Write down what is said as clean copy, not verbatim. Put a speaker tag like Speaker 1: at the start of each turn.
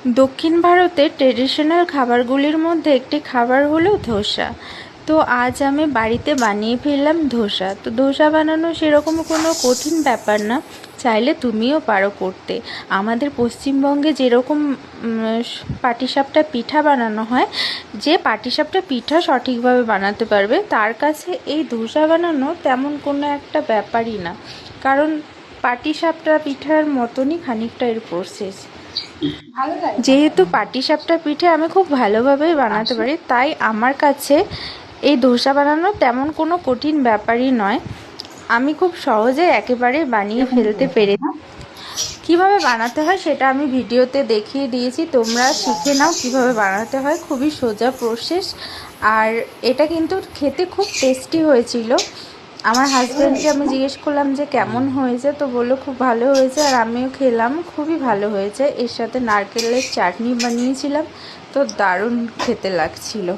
Speaker 1: দক্ষিণ ভারতের ট্রেডিশনাল খাবারগুলির মধ্যে একটি খাবার হলো ধোসা। তো আজ আমি বাড়িতে বানিয়ে ফেললাম ধোসা। তো ধোসা বানানো সেরকম কোনো কঠিন ব্যাপার না, চাইলে তুমিও পারো করতে। আমাদের পশ্চিমবঙ্গে যেরকম পাটিসাপটা পিঠা বানানো হয়, যে পাটিসাপটা পিঠা সঠিকভাবে বানাতে পারবে তার কাছে এই ধোসা বানানো তেমন কোনো একটা ব্যাপারই না, কারণ পাটিসাপটা পিঠার মতনই খানিকটা এর প্রসেস। যেহেতু পাটিসাপটা পিঠে আমি খুব ভালোভাবেই বানাতে পারি, তাই আমার কাছে এই ধোসা বানানো তেমন কোনো কঠিন ব্যাপারই নয়। আমি খুব সহজে একেবারে বানিয়ে ফেলতে পেরেছি। কিভাবে বানাতে হয় সেটা আমি ভিডিওতে দেখিয়ে দিয়েছি, তোমরা শিখে নাও কিভাবে বানাতে হয়। খুবই সোজা প্রসেস, আর এটা কিন্তু খেতে খুব টেস্টি হয়েছিল। আমার হাজব্যান্ডকে আমি জিজ্ঞেস করলাম যে কেমন হয়েছে, তো বললো খুব ভালো হয়েছে, আর আমিও খেলাম, খুবই ভালো হয়েছে। এর সাথে নারকেলের চাটনি বানিয়েছিলাম, তো দারুণ খেতে লাগছিল।